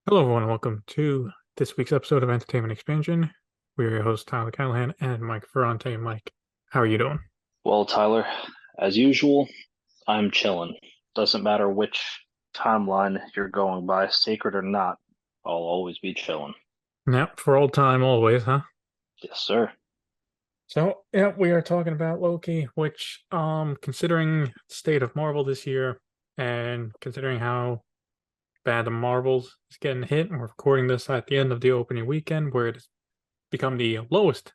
Hello, everyone, and welcome to this week's episode of Entertainment Expansion. We're your hosts, Tyler Callahan and Mike Ferrante. Mike, how are you doing? Well, Tyler, as usual, I'm chilling. Doesn't matter which timeline you're going by, sacred or not, I'll always be chilling. Yep, for old time, always, huh? Yes, sir. So, yeah, we are talking about Loki, which, considering the state of Marvel this year and considering how bad the Marvels is getting hit, and we're recording this at the end of the opening weekend, where it has become the lowest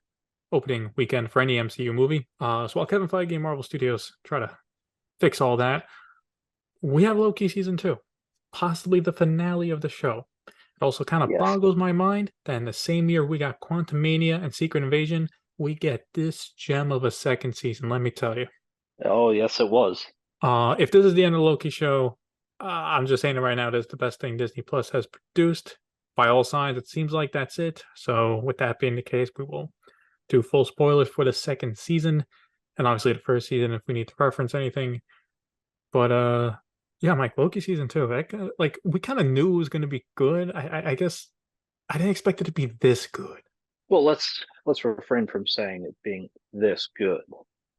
opening weekend for any MCU movie. So while Kevin Feige and Marvel Studios try to fix all that, we have Loki season two, possibly the finale of the show. It also kind of Yes. boggles my mind that in the same year we got Quantum Mania and Secret Invasion, we get this gem of a second season. Let me tell you. Oh, yes, it was. If this is the end of the Loki show, I'm just saying it right now. It is the best thing Disney Plus has produced. By all signs, it seems like that's it. So, with that being the case, we will do full spoilers for the second season, and obviously the first season if we need to reference anything. But yeah, Mike, Loki season two. Like we kind of knew it was going to be good. I guess I didn't expect it to be this good. Well, let's refrain from saying it being this good,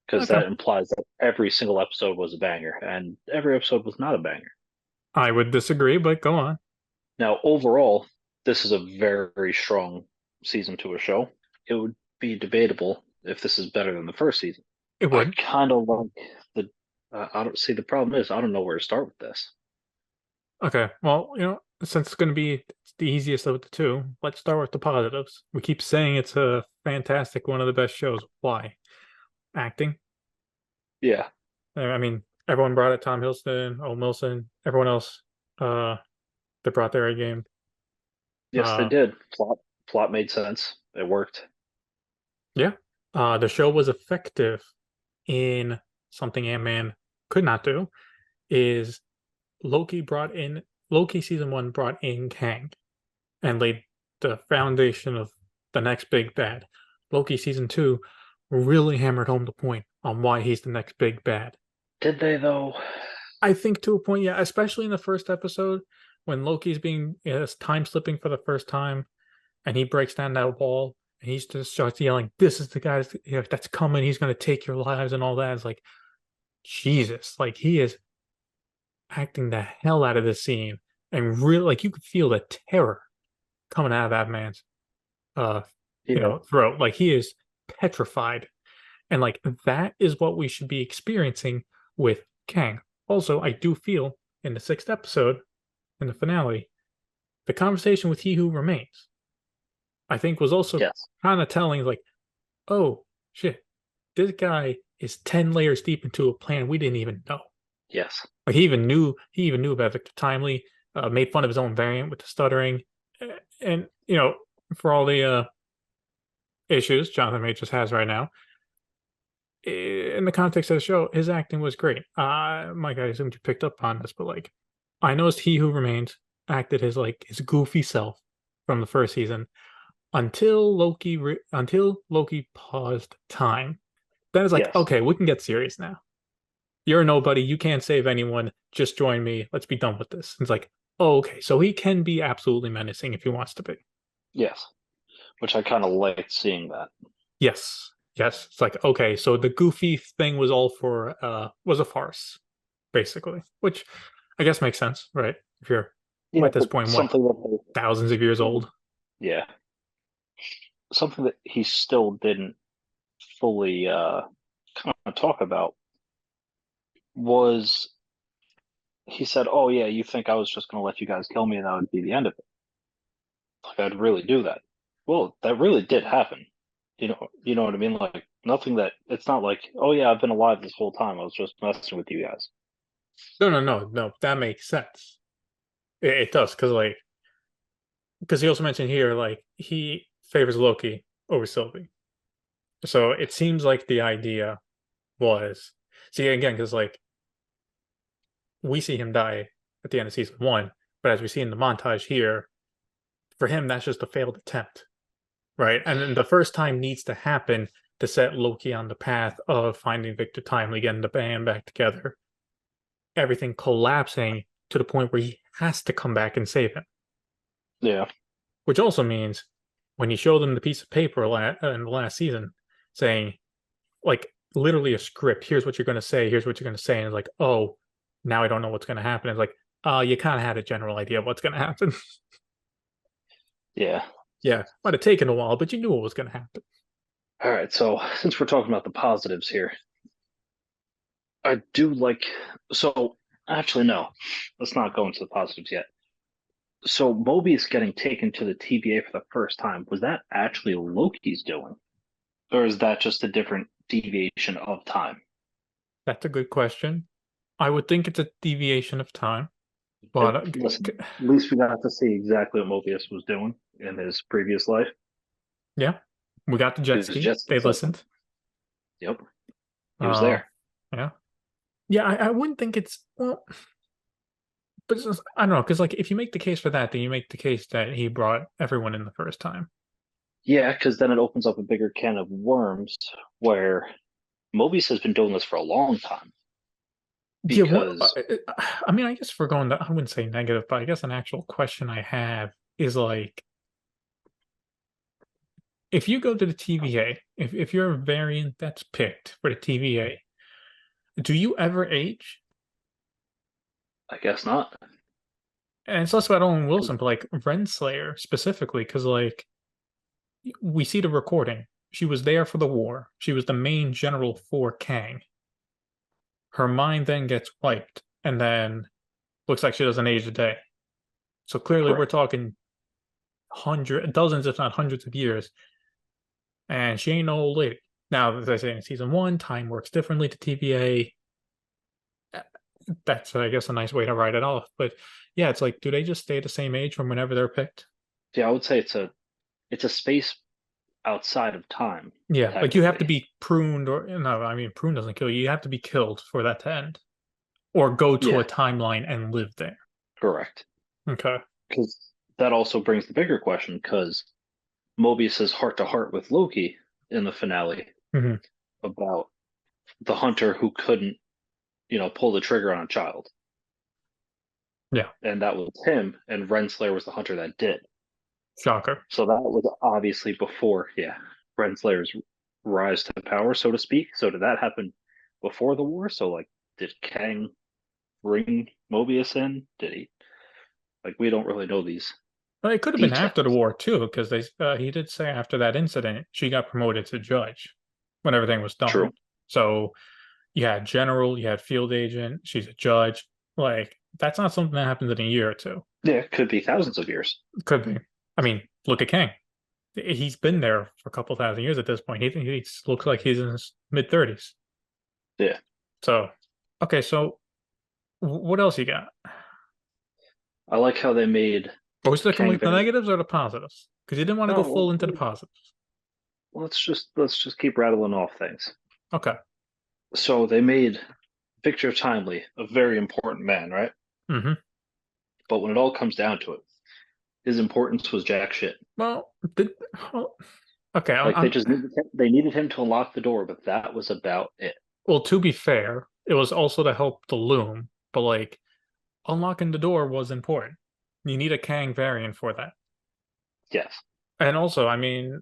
because Okay, that implies that every single episode was a banger, and every episode was not a banger. I would disagree, but go on. Now, overall, this is a very strong season to a show. It would be debatable if this is better than the first season. It I would. kind of like the. I don't see the problem is I don't know where to start with this. Okay, well, since it's going to be the easiest of the two, let's start with the positives. We keep saying it's a fantastic, one of the best shows. Why? Acting. Yeah, I mean, everyone brought it. Tom Hiddleston, Owen Wilson, everyone else. Uh, they brought their A game. yes, they Uh, did. Plot made sense. It worked. yeah. The show was effective in something Ant-Man could not do. Is Loki season one brought in Kang and laid the foundation of the next big bad. Loki season two really hammered home the point on why he's the next big bad. Did they though? I think to a point, yeah, especially in the first episode when Loki's being time slipping for the first time and he breaks down that wall and he just starts yelling, "This is the guy that's coming. He's going to take your lives," and all that. It's like, Jesus, like he is acting the hell out of this scene, and really, like you could feel the terror coming out of that man's uh, Yeah, throat. Like he is petrified, and like that is what we should be experiencing with Kang. Also, I do feel in the sixth episode, in the finale, the conversation with He Who Remains, I think was also yes, kind of telling, like, oh shit, this guy is 10 layers deep into a plan we didn't even know. yes. Like he even knew about Victor Timely, made fun of his own variant with the stuttering, and for all the issues Jonathan Majors has right now, in the context of the show, his acting was great. Mike, I assumed you picked up on this, but like, I noticed He Who Remains acted his goofy self from the first season until Loki paused time. Then it's like, Yes. okay, we can get serious now. You're a nobody. You can't save anyone. Just join me. Let's be done with this. It's like, oh, okay. So he can be absolutely menacing if he wants to be. Yes. Which I kind of liked seeing that. Yes. Yes. It's like, okay, so the goofy thing was a farce, basically. Which I guess makes sense, right? If you're Yeah, at this but point, what, something that thousands of years old? yeah, something that he still didn't fully kind of talk about was he said, "Oh yeah, you think I was just going to let you guys kill me and that would be the end of it? Like I'd really do that?" Well, that really did happen. You know what I mean? Like nothing that it's not like, "Oh yeah, I've been alive this whole time. I was just messing with you guys." No, no, no, no. That makes sense. It does because he also mentioned here like he favors Loki over Sylvie. So it seems like the idea was see again because like we see him die at the end of season one, but as we see in the montage here, for him that's just a failed attempt, right? And then the first time needs to happen to set Loki on the path of finding Victor Timely, getting the band back together, everything collapsing to the point where he has to come back and save him. Yeah. which also means when you show them the piece of paper in the last season saying, like, literally a script, here's what you're going to say, here's what you're going to say, and it's like, oh, now I don't know what's going to happen. It's like, you kind of had a general idea of what's going to happen. Yeah. Yeah, might have taken a while, but you knew what was going to happen. All right. So since we're talking about the positives here, I do like. So actually, no. Let's not go into the positives yet. So Mobius getting taken to the TVA for the first time, was that actually Loki's doing? Or is that just a different deviation of time? That's a good question. I would think it's a deviation of time, but Listen, at least we got to see exactly what Mobius was doing in his previous life. yeah, we got the jet Because ski. Jesse They said, listened. yep, he was Uh, there. yeah, yeah. I wouldn't think it's well, but it's just, I don't know because like if you make the case for that, then you make the case that he brought everyone in the first time. Yeah, because then it opens up a bigger can of worms where Mobius has been doing this for a long time. Yeah, what? Because, I mean, I guess if we're going to, I wouldn't say negative, but I guess an actual question I have is like, if you go to the TVA, if you're a variant that's picked for the TVA, do you ever age? I guess not. And it's less about Owen Wilson, but like Renslayer specifically, because like we see the recording. She was there for the war. She was the main general for Kang. Her mind then gets wiped, and then looks like she doesn't age a day. So clearly, we're Correct. talking dozens, if not hundreds of years, and she ain't no old lady. Now, as I say in season one, time works differently to TVA. That's, I guess, a nice way to write it off. But yeah, it's like, do they just stay the same age from whenever they're picked? Yeah, I would say it's a space outside of time, Yeah, like you have to technically. be pruned, or no, I mean, prune doesn't kill you. You have to be killed for that to end, or go to a Yeah, timeline and live there. correct. Okay. Because that also brings the bigger question, because Mobius's heart to heart with Loki in the finale Hmm. about the hunter who couldn't, pull the trigger on a child. Yeah. And that was him, and Renslayer was the hunter that did. Shocker. So that was obviously before, yeah, Renslayer's rise to power, so to speak. So did that happen before the war? So like, did Kang bring Mobius in? Did he? Like, we don't really know these Well, it could have been after the details. war too, because he did say after that incident she got promoted to judge when everything was True. done. So you had general, you had field agent, she's a judge. Like that's not something that happens in a year or two. Yeah, it could be thousands of years. Could be. I mean, look at King. He's been there for a couple thousand years at this point. He looks like he's in his mid 30s. Yeah, So, okay. So, what else you got? I like how they made Are we sticking Kang with the very. negatives or the positives? Because you didn't want to go No, full into the positives. let's just keep rattling off things. Okay. So they made Victor Timely a very important man, right? Mm-hmm. But when it all comes down to it, his importance was jack shit. Well, well, okay. Like they needed him to unlock the door, but that was about it. Well, to be fair, it was also to help the loom, but like unlocking the door was important. You need a Kang variant for that. Yes. And also, I mean,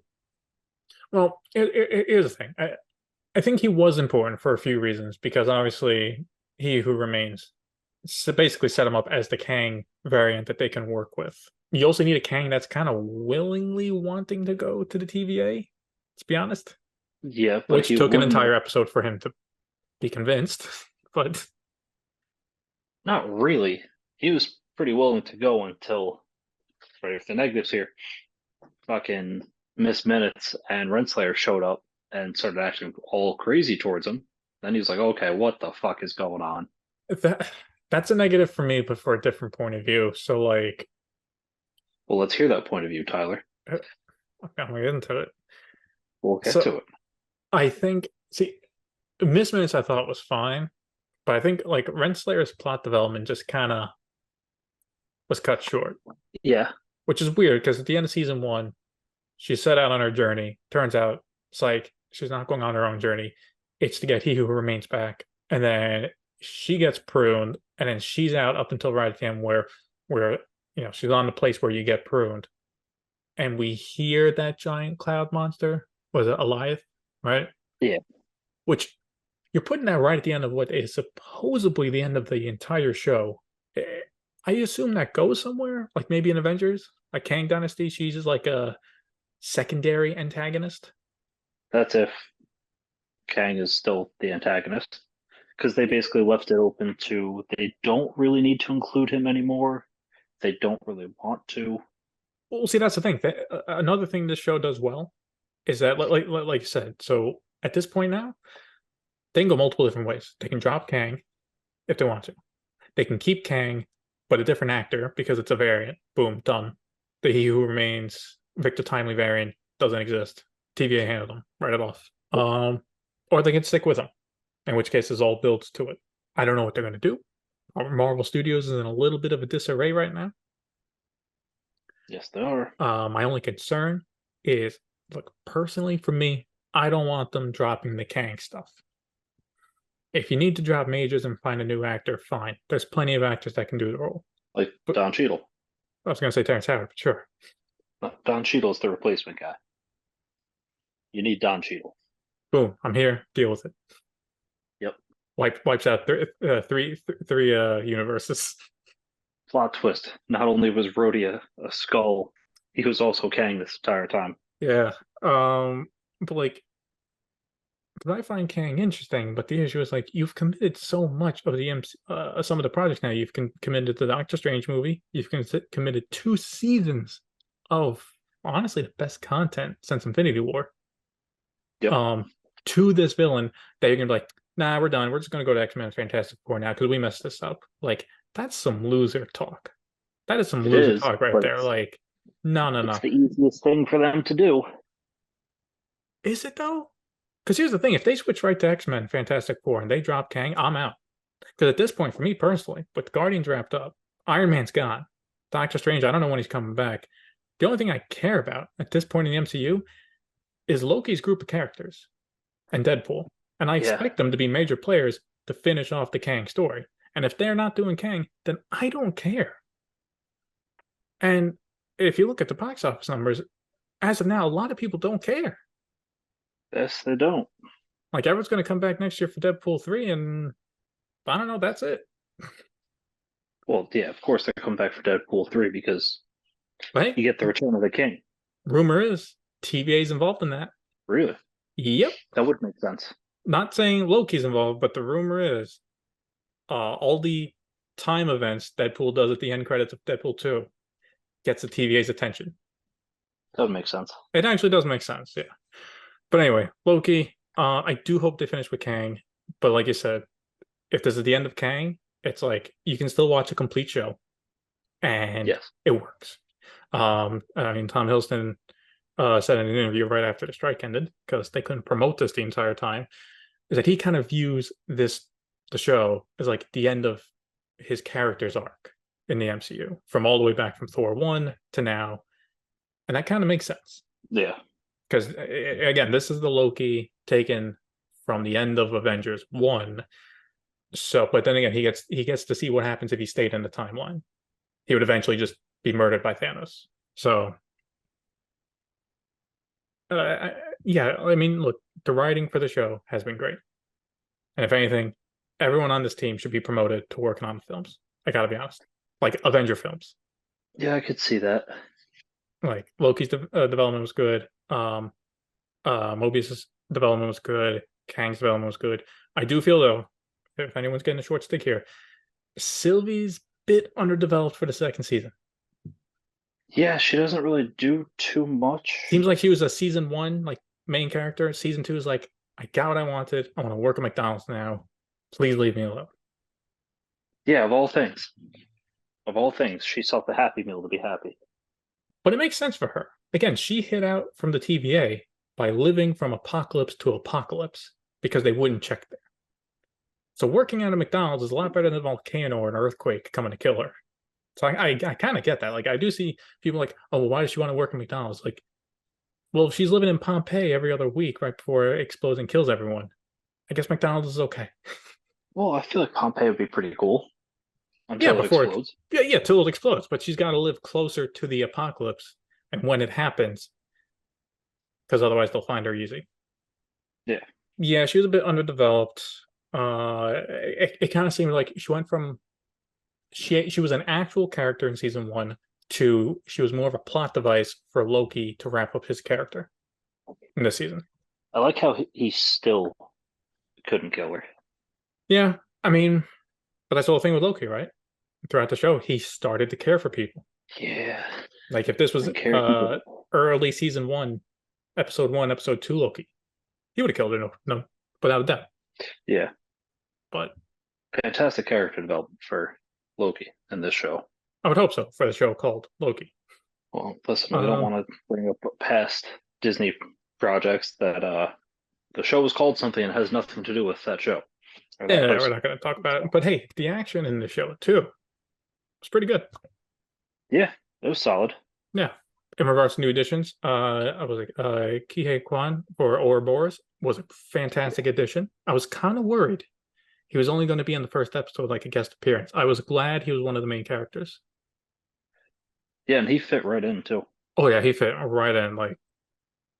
well, here's the thing. I think he was important for a few reasons because obviously he who remains basically set him up as the Kang variant that they can work with. You also need a Kang that's kind of willingly wanting to go to the TVA, let's be honest, Yeah, but which he took an wouldn't have. entire episode for him to be convinced. But Not really. He was pretty willing to go until, sorry if the negatives here, fucking Miss Minutes and Renslayer showed up and started acting all crazy towards him. Then he was like, okay, what the fuck is going on? that that's a negative for me, but for a different point of view. So like, Well, let's hear that point of view, Tyler. I'm gonna get into it. We'll get So to it. I think, see, Miss Minutes I thought was fine, but I think like Renslayer's plot development just kind of was cut short, Yeah, which is weird because at the end of season one, she set out on her journey. Turns out it's like she's not going on her own journey. It's to get He Who Remains back. And then she gets pruned, and then she's out up until right at the end where she's on the place where you get pruned, and we hear that giant cloud monster. Was it Eliath, right? Yeah, Which you're putting that right at the end of what is supposedly the end of the entire show. Eh, I assume that goes somewhere, like maybe in Avengers, like Kang Dynasty. She's just like a secondary antagonist. that's if Kang is still the antagonist. Because they basically left it open to they don't really need to include him anymore. They don't really want to. Well, see, that's the thing. Another thing this show does well is that, like you said, so at this point now, they can go multiple different ways. They can drop Kang if they want to. They can keep Kang, but a different actor because it's a variant. Boom, done. The He Who Remains Victor Timely variant doesn't exist. TVA handled them, write it off. Or they can stick with him, in which case, it's all builds to it. I don't know what they're going to do. Marvel Studios is in a little bit of a disarray right now. Yes, they are. My only concern is, look, personally for me, I don't want them dropping the Kang stuff. If you need to drop majors and find a new actor, fine. There's plenty of actors that can do the role. Like But Don Cheadle. I was going to say Terrence Howard, but sure. Don Cheadle's the replacement guy. You need Don Cheadle. Boom, I'm here. Deal with it. Yep. Wipes out three universes. Plot twist. Not only was Rhodey a skull, he was also Kang this entire time. Yeah. But like, I find Kang interesting, but the issue is like you've committed so much of the some of the projects now. You've committed to the Doctor Strange movie. You've committed 2 seasons of honestly the best content since Infinity War. Yep. To this villain that you're gonna be like, nah, we're done. We're just gonna go to X-Men Fantastic Four now because we messed this up. Like, that's some loser talk. That is some It loser is, talk right but there. Like, no, it's no. the easiest thing for them to do. Is it though? Because here's the thing: if they switch right to X-Men Fantastic Four and they drop Kang, I'm out. Because at this point, for me personally, with the Guardians wrapped up, Iron Man's gone. Doctor Strange, I don't know when he's coming back. The only thing I care about at this point in the MCU is Loki's group of characters and Deadpool. And I Yeah. expect them to be major players to finish off the Kang story. And if they're not doing Kang, then I don't care. And if you look at the box office numbers, as of now, a lot of people don't care. Yes, they don't. Like, everyone's going to come back next year for Deadpool 3, and I don't know, that's it. Well, yeah, of course they're coming back for Deadpool 3 because But you hey, get the Return of the King. rumor is TVA's involved in that. Really? Yep. That would make sense. Not saying Loki's involved, but the rumor is all the time events Deadpool does at the end credits of Deadpool 2 gets the TVA's attention. That would make sense. It actually does make sense, yeah. But anyway, Loki, I do hope they finish with Kang. But like you said, if this is the end of Kang, it's like you can still watch a complete show and Yes. it works. I mean, Tom Hiddleston said in an interview right after the strike ended, because they couldn't promote this the entire time, is that he kind of views the show as like the end of his character's arc in the MCU, from all the way back from Thor 1 to now. And that kind of makes sense. Yeah. Because again, this is the Loki taken from the end of Avengers 1. So, but then again, he gets to see what happens if he stayed in the timeline. He would eventually just be murdered by Thanos. So, yeah, I mean, look, the writing for the show has been great. And if anything, everyone on this team should be promoted to working on the films. I gotta be honest. Like Avenger films. Yeah, I could see that. Like Loki's development was good. Mobius's development was good. Kang's development was good. I do feel though, if anyone's getting a short stick here, Sylvie's bit underdeveloped for the second season. Yeah, she doesn't really do too much. Seems like she was a season 1 like main character. Season 2 is like, I got what I wanted. I want to work at McDonald's now. Please leave me alone. Yeah, of all things, she sought the Happy Meal to be happy. But it makes sense for her. Again, she hid out from the TVA by living from apocalypse to apocalypse because they wouldn't check there. So working at a McDonald's is a lot better than a volcano or an earthquake coming to kill her. So I kind of get that. Like, I do see people like, oh, well, why does she want to work at McDonald's? Like, well, she's living in Pompeii every other week right before it explodes and kills everyone. I guess McDonald's is okay. Well, I feel like Pompeii would be pretty cool. Yeah, until it before it, explodes. yeah, till it explodes. But she's got to live closer to the apocalypse, and when it happens, because otherwise they'll find her easy. Yeah, Yeah, she was a bit underdeveloped. It kind of seemed like she went from she was an actual character in season one to she was more of a plot device for Loki to wrap up his character in this season. I like how he still couldn't kill her. Yeah, I mean, but that's the whole thing with Loki, right? Throughout the show, he started to care for people. Yeah, Like if this was and Carrie he didn't. early season one, episode two Loki, he would have killed her, no, without a doubt. Yeah, But fantastic character development for Loki in this show. I would hope so for the show called Loki. Well, listen, we don't Um, want to bring up past Disney projects that the show was called something and has nothing to do with that show or that yeah, we're person. not going to talk about it. So, But hey, the action in the show too was pretty good. yeah, it was solid. Yeah. In regards to new additions, I was like, Kihei Kwan for Ouroboros was a fantastic addition. I was kind of worried he was only going to be in the first episode, like a guest appearance. I was glad he was one of the main characters. Yeah, and he fit right in too. Oh yeah, he fit right in. Like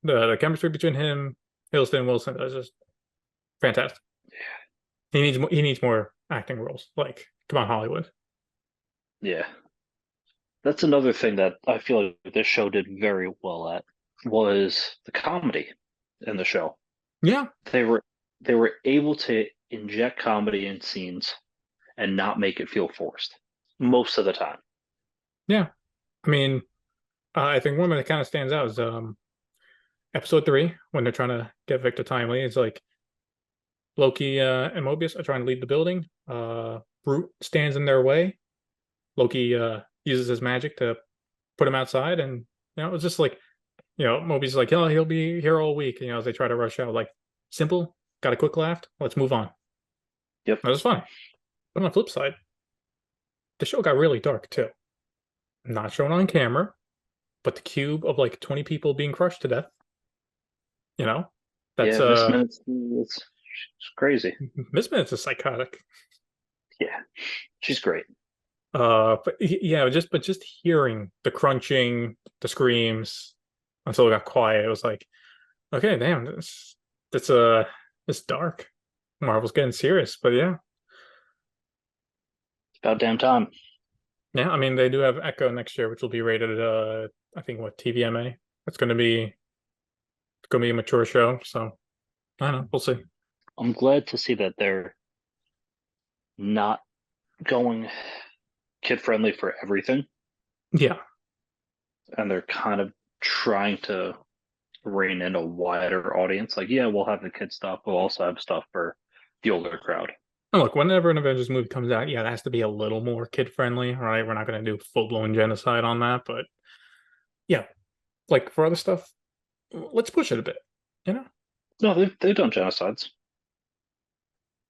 the chemistry between him, Hiddleston, and Wilson is just fantastic. He needs more acting roles. Like, come on, Hollywood. Yeah, that's another thing that I feel like this show did very well at was the comedy in the show. Yeah, They were they were able to inject comedy in scenes and not make it feel forced most of the time. yeah. I mean, I think one that kind of stands out is episode three when they're trying to get Victor Timely. It's like Loki and Mobius are trying to leave the building. Brute stands in their way. Loki uses his magic to put him outside, and it's just like Mobius is like, oh, he'll be here all week. As they try to rush out, like simple, got a quick laugh. Let's move on. Yep. That was fun. But on the flip side, the show got really dark too. Not shown on camera, but the cube of like 20 people being crushed to death. You know, that's Yeah, Miss Minutes it's crazy. Miss Minutes is psychotic. Yeah, she's great. But yeah, just hearing the crunching, the screams until it got quiet, it was like, okay, damn, this this dark. Marvel's getting serious, but yeah, It's about damn time. yeah. I mean, they do have Echo next year, which will be rated, I think what TVMA. It's gonna be a mature show, so I don't know. We'll see. I'm glad to see that they're not going kid friendly for everything, Yeah, and they're kind of trying to rein in a wider audience. Like, yeah, we'll have the kid stuff. We'll also have stuff for the older crowd. and look, whenever an Avengers movie comes out, yeah, it has to be a little more kid friendly, right? We're not gonna do full blown genocide on that, but yeah, like for other stuff, let's push it a bit. You know. No, they've done genocides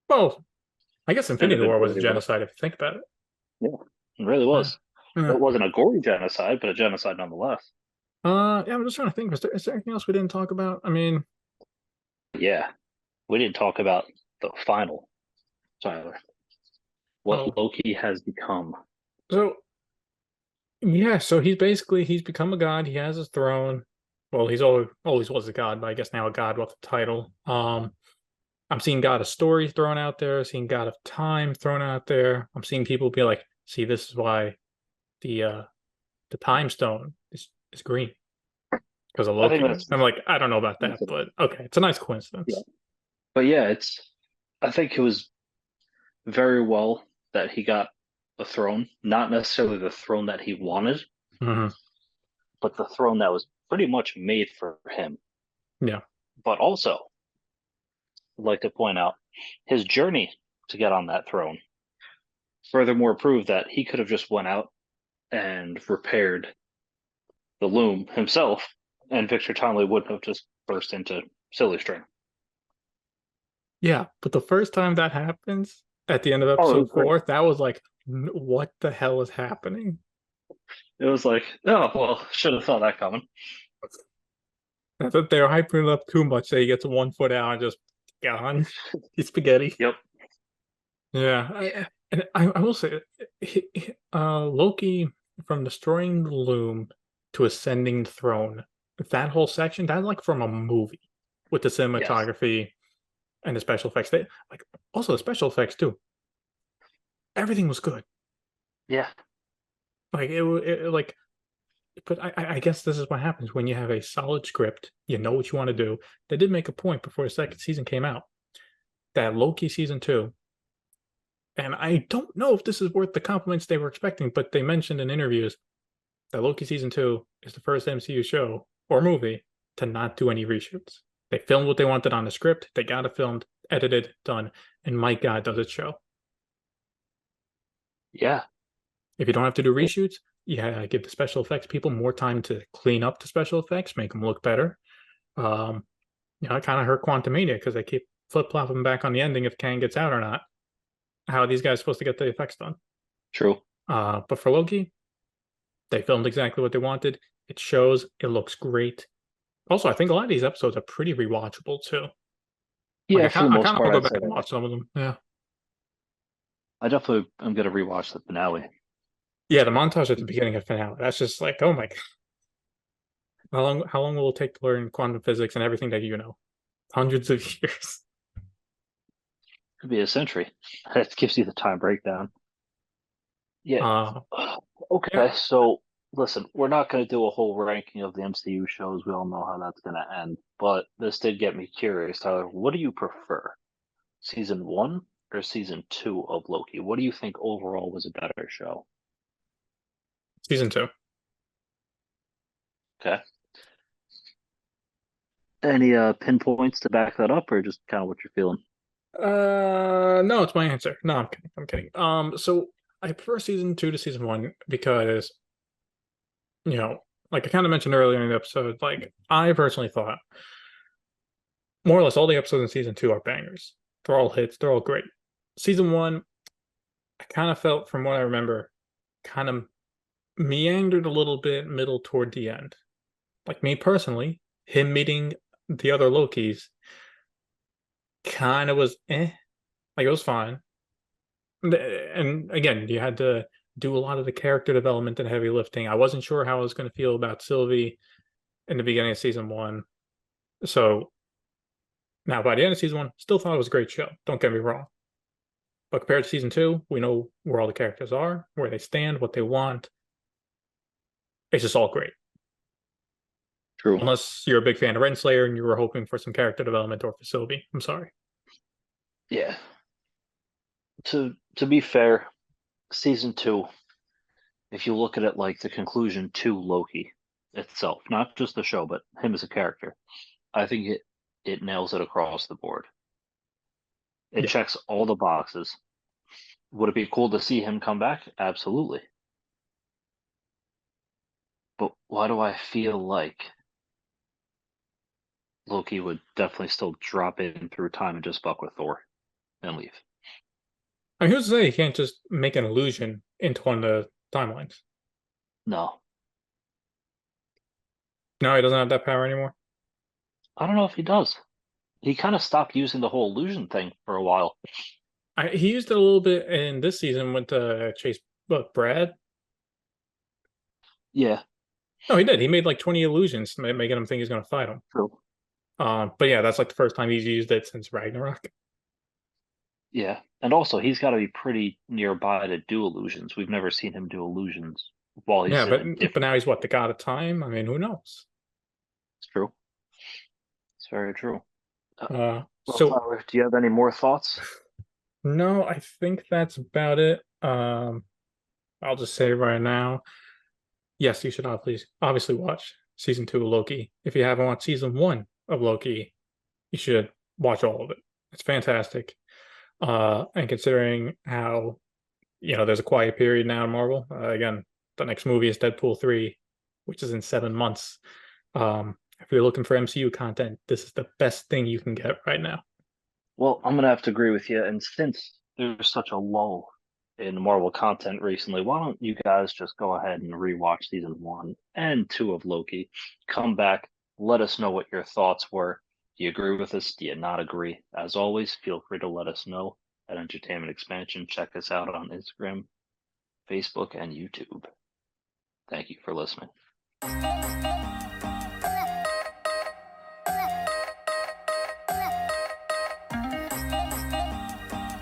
Well, I guess Infinity War was a individually, but genocide if you think about it. yeah, it really Yeah. was. Yeah. It wasn't a gory genocide, but a genocide nonetheless. Yeah, I'm just trying to think. Is there anything else we didn't talk about? I mean, Yeah, we didn't talk about the final, Tyler. What oh, Loki has become. so yeah, so he's become a god. He has his throne. Well, he's always was a god, but I guess now a god with a title. I'm seeing God of Story thrown out there, seeing God of Time thrown out there. I'm seeing people be like, see, this is why the time stone is green because of I think Loki. that's I'm like, I don't know about that, that's it. but okay, it's a nice Yeah, coincidence. but yeah, it's. I think it was very well that he got a throne, not necessarily the throne that he wanted, Hmm. but the throne that was pretty much made for him. Yeah. But also, I'd like to point out his journey to get on that throne furthermore proved that he could have just went out and repaired the loom himself, and Victor Tomley wouldn't have just burst into silly string. Yeah, but the first time that happens at the end of Oh, it was episode great. four, that was like, what the hell is happening? It was like, oh well, should have thought that coming. I thought they were hyping it up too much. That he gets 1 foot out and just gone. He's spaghetti. Yep. Yeah, And I will say, Loki, from destroying the loom to ascending the throne, that whole section, that's like from a movie with the Yes. cinematography and the special effects. They like also the special effects too. Everything was good. Yeah. Like like, but I guess this is what happens when you have a solid script. You know what you want to do. They did make a point before the second season came out that Loki season two, and I don't know if this is worth the compliments they were expecting, but they mentioned in interviews that Loki season two is the first MCU show or movie to not do any reshoots. They filmed what they wanted on the script. They got it filmed, edited, done, and my God, does it show? Yeah. If you don't have to do reshoots, yeah, give the special effects people more time to clean up the special effects, make them look better. Um, I kind of hurt Quantumania because they keep flip flopping back on the ending if Kang gets out or not. How are these guys supposed to get the effects done? True. But for Loki, they filmed exactly what they wanted. It shows. It looks great. Also, I think a lot of these episodes are pretty rewatchable too. Like Yeah, for the I most kind of want part, to go I'd back say and that. watch some of them. Yeah, I definitely am gonna rewatch the finale. yeah. The montage at the beginning of finale. That's just like, oh my god, how long will it take to learn quantum physics and everything that you know? Hundreds of years. Could be a century. That gives you the time breakdown. Yeah. Uh, Okay, yeah. so listen, we're not going to do a whole ranking of the MCU shows. We all know how that's going to end. But this did get me curious, Tyler. What do you prefer, season one or season two of Loki? What do you think overall was a better show? Season two. Okay. Any pinpoints to back that up, or just kind of what you're feeling? No, it's my answer. No, I'm kidding. I'm kidding. So I prefer season two to season one because, you know, like I kind of mentioned earlier in the episode, like I personally thought more or less all the episodes in season two are bangers. They're all hits. They're all great. Season one, I kind of felt, from what I remember, kind of meandered a little bit middle toward the end. Like me personally, him meeting the other Lokis kind of was like it was fine. And again, you had to do a lot of the character development and heavy lifting. I wasn't sure how I was going to feel about Sylvie in the beginning of season one. So now by the end of season one, still thought it was a great show. Don't get me wrong. But compared to season two, we know where all the characters are, where they stand, what they want. It's just all great. True. Unless you're a big fan of Renslayer and you were hoping for some character development or for Sylvie. I'm sorry. Yeah. To be fair, season two, if you look at it like the conclusion to Loki itself, not just the show, but him as a character, I think it nails it across the board. It Yeah. checks all the boxes. Would it be cool to see him come back? Absolutely. But why do I feel like Loki would definitely still drop in through time and just fuck with Thor and leave? I mean, who's to say you can't just make an illusion into one of the timelines? No. No, he doesn't have that power anymore. I don't know if he does. He kind of stopped using the whole illusion thing for a while. He used it a little bit in this season with Chase, but Brad. Yeah, No, he did. He made like 20 illusions, making him think he's going to fight him. true. But yeah, that's like the first time he's used it since Ragnarok. Yeah. And also, he's got to be pretty nearby to do illusions. We've never seen him do illusions while Yeah, he's in a but different. now he's what, the god of time? I mean, who knows? It's true. It's very true. Uh, well, So Tyler, do you have any more thoughts? no, I think that's about it. I'll just say right now, yes, you should obviously watch season two of Loki. If you haven't watched season one of Loki, you should watch all of it. It's fantastic. And considering how, there's a quiet period now in Marvel. Again, the next movie is Deadpool 3, which is in 7 months. If you're looking for MCU content, this is the best thing you can get right now. Well, I'm gonna have to agree with you. And since there's such a lull in Marvel content recently, why don't you guys just go ahead and rewatch season one and two of Loki? Come back, let us know what your thoughts were. Do you agree with us? Do you not agree? As always, feel free to let us know. at Entertainment Expansion. Check us out on Instagram, Facebook, and YouTube. Thank you for listening.